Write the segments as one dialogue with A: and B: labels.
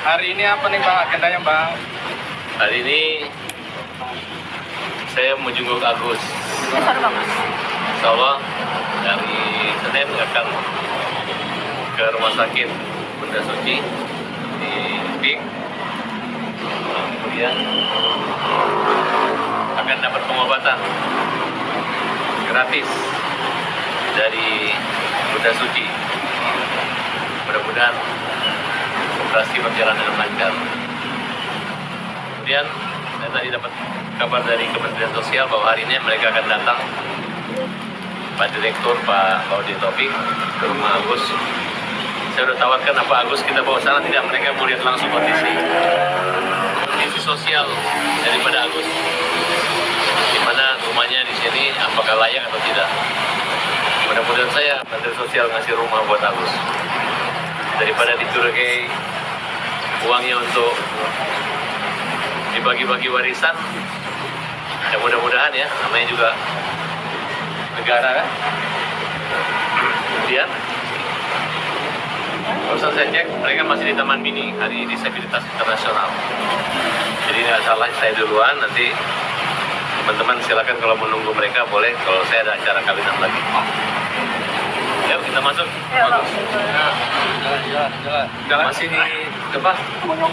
A: Hari ini apa nih Bang agendanya Bang?
B: Hari ini saya mau jenguk Agus. Insya Allah dari Senin akan ke rumah sakit Bunda Suci di Pik. Kemudian akan dapat pengobatan gratis dari Bunda Suci. Mudah-mudahan operasi berjalan dengan lancar. Kemudian saya tadi dapat kabar dari Kementerian Sosial bahwa hari ini mereka akan datang, Pak Direktur, Pak Laude Taufik, ke rumah Agus. Saya sudah tawarkan apa Agus kita bawa sana, tidak, mereka mau lihat langsung kondisi sosial daripada Agus, di mana rumahnya di sini, apakah layak atau tidak. Mudah-mudahan saya Menteri Sosial ngasih rumah buat Agus daripada dicurigai uangnya untuk dibagi-bagi warisan. Ya mudah-mudahan ya, namanya juga negara kan. Kemudian barusan saya cek, mereka masih di Taman Mini, Hari Disabilitas Internasional. Jadi nggak salah saya duluan, nanti teman-teman silakan kalau menunggu mereka boleh, kalau saya ada acara kawinan lagi. Yuk kita masuk.
A: Ya,
B: Jalan. Masih di apa?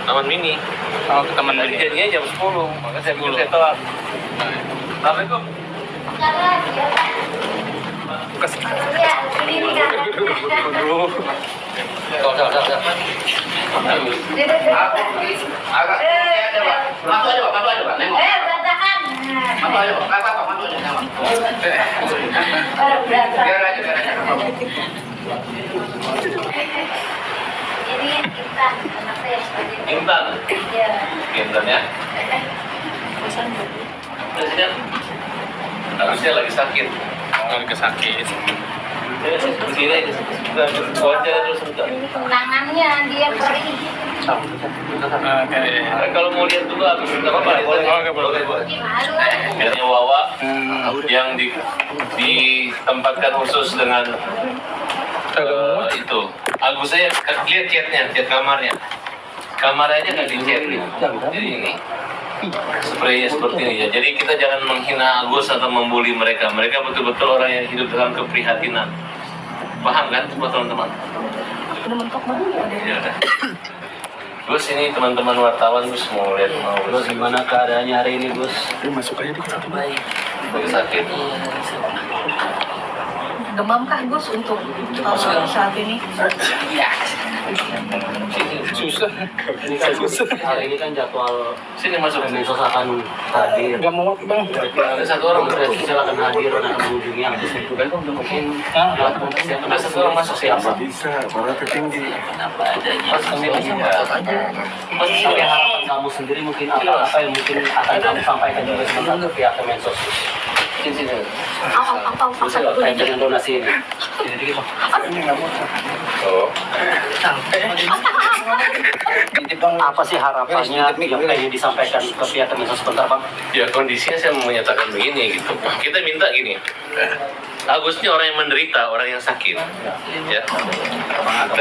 B: Taman Mini.
A: Kalau ke Taman Mini.
B: Jadinya jam 10, makanya saya pikir saya telat. Assalamualaikum. Intan ya. Presiden harusnya lagi sakit.
A: Lagi sakit.
B: Sini aja, wawancara dulu sebentar.
C: Tangannya dia perih.
B: Kalau mau lihat dulu Agus, nggak apa-apa. Boleh. Ini Wawa yang ditempatkan khusus dengan itu. Agus saya lihat chatnya, chat kamarnya. Kamarnya nggak dicat nih. Jadi ini spraynya seperti ini ya. Jadi kita jangan menghina Agus atau membuli mereka. Mereka betul-betul orang yang hidup dalam keprihatinan. Paham kan semua teman-teman? Ya udah. Gus, ini teman-teman wartawan Gus mau lihat
D: Gus, gimana keadaannya hari ini Gus?
A: Masuk aja di kantor.
D: Baik.
B: lagi sakit.
C: Demamkah Gus untuk saat ini?
A: Susah.
D: Hari ini kan jadwal
B: Sini masuk.
D: Mensos akan hadir.
A: Nggak mau Bang.
B: Ada satu orang
D: Presiden silakan hadir dan mengunjungi Agus itu. Mungkin
B: ada satu orang masuk siapa?
A: Bisa, malah tertinggi.
D: apa adanya. Mas sampai harapan kamu sendiri mungkin apa yang mungkin akan kamu sampaikan juga sebentar ke pihak Kemensos.
B: Sini.
C: Apa
D: Terkait dengan donasi ini.
B: Oh.
D: Apa sih harapannya yang ingin disampaikan ke pihak Kemensos sebentar Bang?
B: Ya kondisinya saya mau menyatakan begini gitu. Kita minta gini. Agus ini orang yang menderita, orang yang sakit. Ya.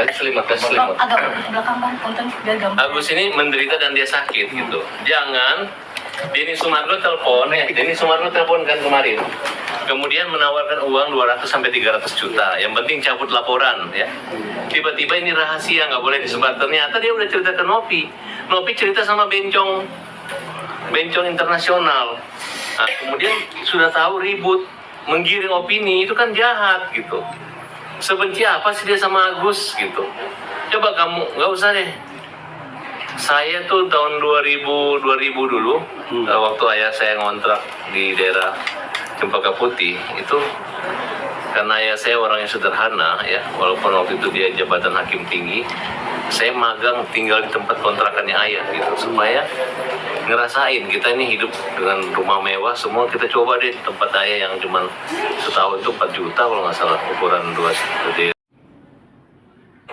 B: Kasih selimut.
C: agak belakang Bang, konten gagal.
B: Agus ini menderita dan dia sakit gitu. Jangan Denny Sumarno telepon kan kemarin. Kemudian menawarkan uang 200 sampai 300 juta. Yang penting cabut laporan ya. Tiba-tiba ini rahasia, nggak boleh disebar. Ternyata dia udah cerita ke Nopi. Nopi cerita sama Bencong internasional. Nah, kemudian sudah tahu ribut, menggiring opini, itu kan jahat gitu. Sebenci apa sih dia sama Agus gitu. Coba kamu, nggak usah deh. Saya tuh tahun 2000 dulu, waktu ayah saya ngontrak di daerah Cempaka Putih, itu karena ayah saya orang yang sederhana ya, walaupun waktu itu dia jabatan hakim tinggi, saya magang tinggal di tempat kontrakannya ayah gitu, supaya ngerasain kita ini hidup dengan rumah mewah, semua kita coba deh di tempat ayah yang cuma setahun itu 4 juta kalau nggak salah, ukuran 2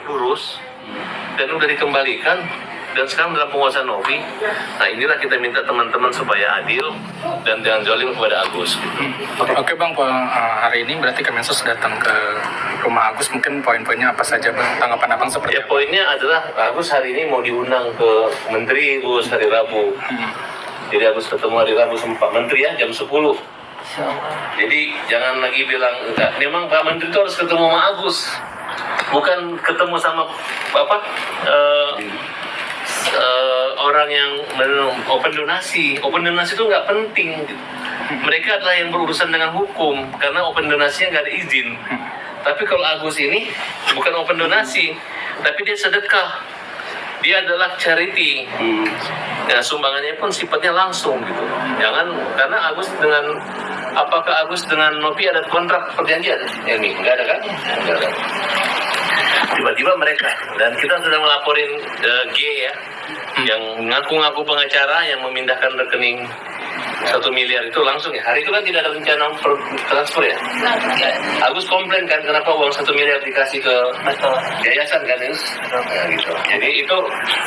B: lurus, dan udah dikembalikan. dan sekarang dalam penguasaan Novi. Nah inilah kita minta teman-teman supaya adil dan jangan zalim kepada Agus.
A: Oke Bang, hari ini berarti Kemensos datang ke rumah Agus, mungkin poin-poinnya apa saja Bang? Tanggapan Abang seperti
B: Ya
A: apa?
B: poinnya adalah Agus hari ini mau diundang ke Menteri Gus hari Rabu. Jadi Agus ketemu hari Rabu sama Pak Menteri ya jam 10. Jadi jangan lagi bilang enggak. Memang Pak Menteri itu harus ketemu sama Agus, bukan ketemu sama Bapak orang yang open donasi. Open donasi itu nggak penting. Mereka adalah yang berurusan dengan hukum karena open donasinya nggak ada izin. Tapi kalau Agus ini bukan open donasi, tapi dia sedekah. Dia adalah charity. Nah, sumbangannya pun sifatnya langsung gitu. Jangan karena apakah Agus dengan Novi ada kontrak perjanjian? Ya, ini nggak ada kan? Nggak ada. Tiba-tiba mereka, dan kita sudah melaporin G ya, yang ngaku-ngaku pengacara yang memindahkan rekening 1 miliar itu langsung ya. Hari itu kan tidak ada rencana transfer ya. Agus komplain kan kenapa uang 1 miliar dikasih ke yayasan kan Gus. Nah, gitu. Jadi itu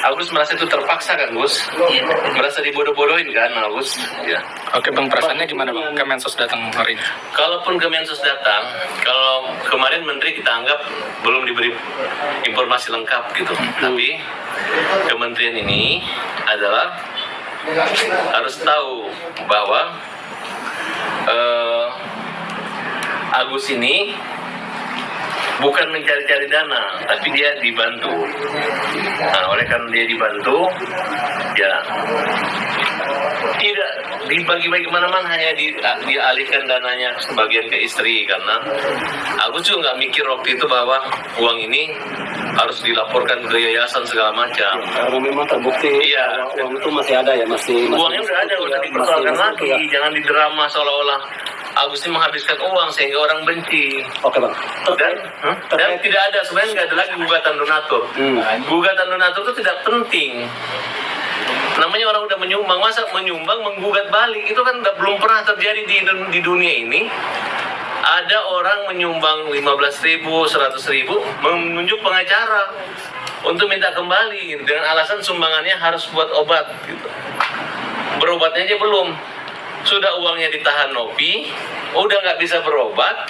B: Agus merasa itu terpaksa kan Gus. Merasa dibodoh-bodohin kan Agus. Ya.
A: Oke Bang, perasaannya gimana Bang? Kemensos datang hari ini.
B: Kalaupun Kemensos datang, kalau kemarin Menteri kita anggap belum diberi informasi lengkap gitu. Tapi kementerian ini adalah harus tahu bahwa Agus ini bukan mencari-cari dana, tapi dia dibantu. Nah, oleh karena dia dibantu, ya tidak dibagi-bagi kemana-mana, hanya dialihkan dananya sebagian ke istri karena Agus juga nggak mikir waktu itu bahwa uang ini harus dilaporkan ke yayasan segala macam.
D: Karena memang terbukti
B: Iya.
D: uang itu masih ada ya, masih
B: Uangnya udah ada, udah dipersoalkan lagi.
D: ya.
B: Jangan didrama seolah-olah Agus ini menghabiskan uang sehingga orang benci.
D: Oke Bang.
B: Dan tidak ada, sebenarnya nggak ada lagi gugatan donatur. Gugatan donatur itu tidak penting. Namanya orang udah menyumbang, masa menyumbang menggugat balik itu kan belum pernah terjadi di dunia ini. Ada orang menyumbang 15.000, 100.000 menunjuk pengacara untuk minta kembali gitu, dengan alasan sumbangannya harus buat obat gitu. Berobatnya aja belum, sudah uangnya ditahan Novi, udah nggak bisa berobat,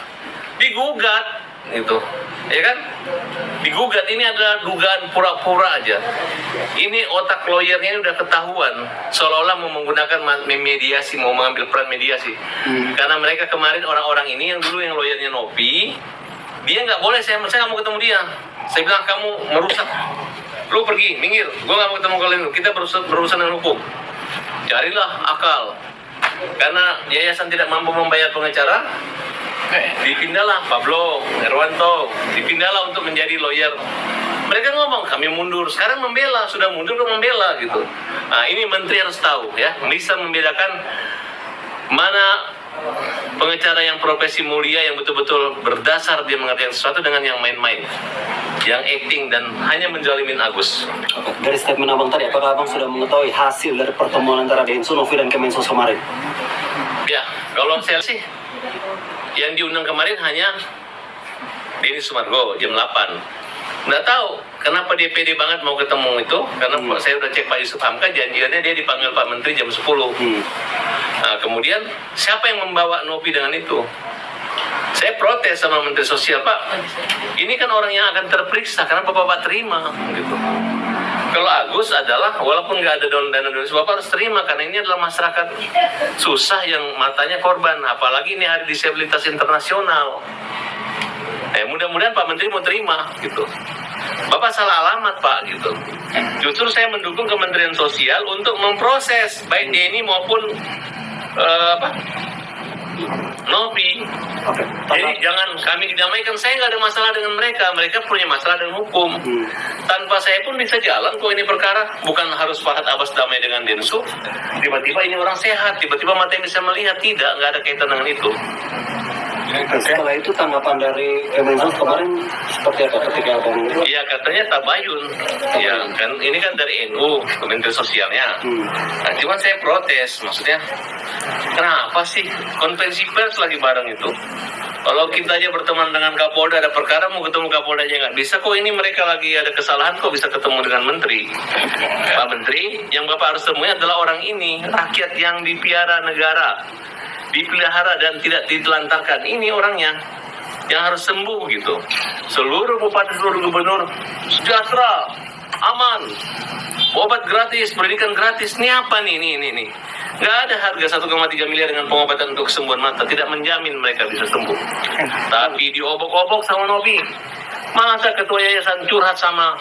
B: digugat gitu, ya kan? Digugat. Ini adalah dugaan pura-pura aja. Ini otak lawyernya ini udah ketahuan, seolah-olah mau menggunakan mediasi, mau mengambil peran mediasi. Karena mereka kemarin orang-orang ini yang dulu yang lawyernya Novi, dia nggak boleh, saya nggak mau ketemu dia. Saya bilang kamu merusak, lu pergi, minggir, gue nggak mau ketemu kalian, kita berurusan dengan hukum. Carilah akal. Karena yayasan tidak mampu membayar pengacara, dipindahlah Pablo Herwanto, dipindahlah untuk menjadi lawyer. Mereka ngomong kami mundur, sekarang membela, sudah mundur ke membela gitu. Nah ini menteri harus tahu ya, bisa membedakan mana pengacara yang profesi mulia, yang betul-betul berdasar dia mengerjakan sesuatu, dengan yang main-main, yang acting dan hanya menjalimin Agus.
D: Oke. Dari statement Abang tadi, apakah Abang sudah mengetahui hasil dari pertemuan antara Densu, Novi dan Kemensos kemarin?
B: Ya, kalau saya sih yang diundang kemarin hanya Denny Sumargo jam 8. Nggak tahu kenapa dia pede banget mau ketemu itu, karena saya udah cek Pak Yusuf Hamka, janjiannya dia dipanggil Pak Menteri jam 10. Nah, kemudian siapa yang membawa Novi dengan itu? Saya protes sama Menteri Sosial, Pak, ini kan orang yang akan terperiksa, karena Bapak terima gitu. Kalau Agus adalah, walaupun nggak ada dana donasi, Bapak harus terima, karena ini adalah masyarakat susah yang matanya korban, apalagi ini Hari Disabilitas Internasional. Mudah-mudahan Pak Menteri mau terima gitu. Bapak salah alamat Pak gitu. Justru saya mendukung Kementerian Sosial untuk memproses baik Denny maupun Novi.
D: Oke.
B: Jadi jangan kami didamaikan. Saya nggak ada masalah dengan mereka. Mereka punya masalah dengan hukum. Tanpa saya pun bisa jalan kok ini perkara. Bukan harus Fahad Abbas damai dengan Densu. Tiba-tiba ini orang sehat. Tiba-tiba mata yang bisa melihat. Tidak, nggak ada kaitan dengan itu.
D: Setelah itu tanggapan dari Kemensos kemarin seperti apa ketika Abang?
B: Iya katanya tabayun. Ya kan ini kan dari NU, Kementerian Sosialnya. Nah, cuman saya protes, maksudnya kenapa sih konferensi pers lagi bareng itu? Kalau kita aja berteman dengan Kapolda, ada perkara mau ketemu Kapolda aja nggak bisa kok. Ini mereka lagi ada kesalahan kok bisa ketemu dengan Menteri. Pak Menteri, yang Bapak harus temui adalah orang ini, rakyat yang dipiara negara, dipelihara dan tidak ditelantarkan. Ini orangnya yang harus sembuh gitu. Seluruh bupati, seluruh gubernur sejahtera, aman, obat gratis, pendidikan gratis. Ini apa nih? Ini. Nggak ada harga 1,3 miliar dengan pengobatan untuk kesembuhan mata. Tidak menjamin mereka bisa sembuh. Tapi diobok-obok sama Nobi. Masa ketua yayasan curhat sama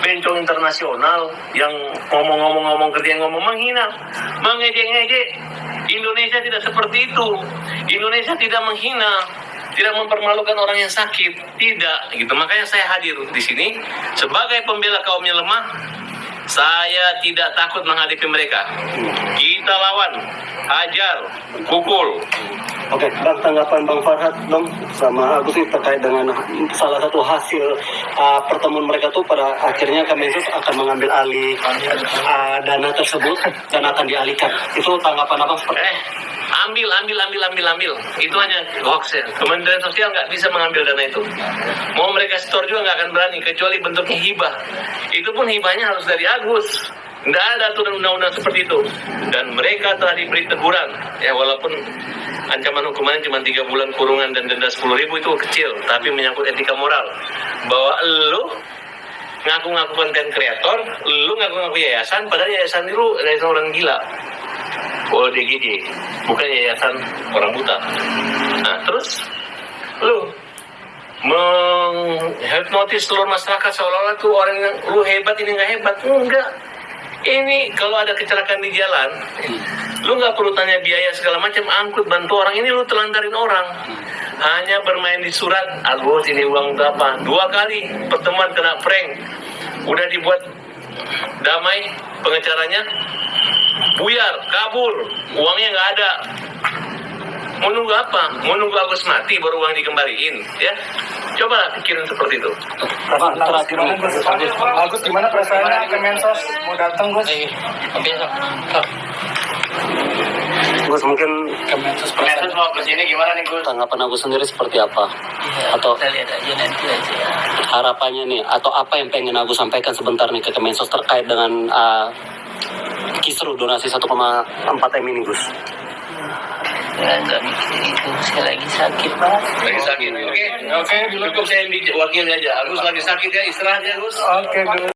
B: bencong internasional yang ngomong kerja yang ngomong menghina, mengejek-ngejek. Indonesia tidak seperti itu. Indonesia tidak menghina, tidak mempermalukan orang yang sakit, tidak gitu. Makanya saya hadir di sini sebagai pembela kaum yang lemah. Saya tidak takut menghadapi mereka. Kita lawan, hajar, pukul.
E: Oke, Bang, tanggapan Bang Farhad dong sama Agus ini terkait dengan salah satu hasil pertemuan mereka tuh pada akhirnya Kemensos akan mengambil alih dana tersebut dan akan dialihkan. Itu tanggapan Abang seperti
B: Ambil. Itu hanya hoax ya. Kementerian Sosial nggak bisa mengambil dana itu. Mau mereka store juga nggak akan berani, kecuali bentuknya hibah. Itu pun hibahnya harus dari Agus. Tidak ada aturan undang-undang seperti itu. Dan mereka telah diberi teguran. Ya walaupun ancaman hukumannya cuma 3 bulan kurungan dan denda 10.000 itu kecil. Tapi menyangkut etika moral. Bahwa lu ngaku-ngaku konten kreator, lu ngaku-ngaku yayasan, padahal yayasan itu yayasan orang gila. ODGJ, bukan yayasan orang buta. Nah, terus lu menghipnotis seluruh masyarakat seolah-olah tuh orang yang lu hebat, ini nggak hebat. Enggak. Ini kalau ada kecelakaan di jalan, lu nggak perlu tanya biaya segala macam, angkut bantu orang, ini lu telantarin orang. Hanya bermain di surat, Agus ini uang berapa? 2 kali pertemuan kena prank. Udah dibuat damai pengacaranya, buyar, kabur, uangnya nggak ada. Mau nunggu apa? Mau nunggu Agus mati baru uang dikembaliin, ya? Coba pikirin seperti itu.
A: Agus, gimana perasaannya Kemensos mau datang, Gus?
E: Gus, mungkin
B: Kemensos mau ke sini gimana nih, Gus?
E: tanggapan Agus sendiri seperti apa? Atau
D: Kita lihat aja nanti aja.
E: harapannya nih, atau apa yang pengen Agus sampaikan sebentar nih ke Kemensos terkait dengan kisruh donasi 1,4 M ini, Gus?
D: Ya nggak mikir itu, sekali lagi sakit Pak.
B: Lagi sakit, oke? Cukup saya wakilnya aja. Agus lagi sakit ya, istirahat ya, Gus.
A: Oke, Gus.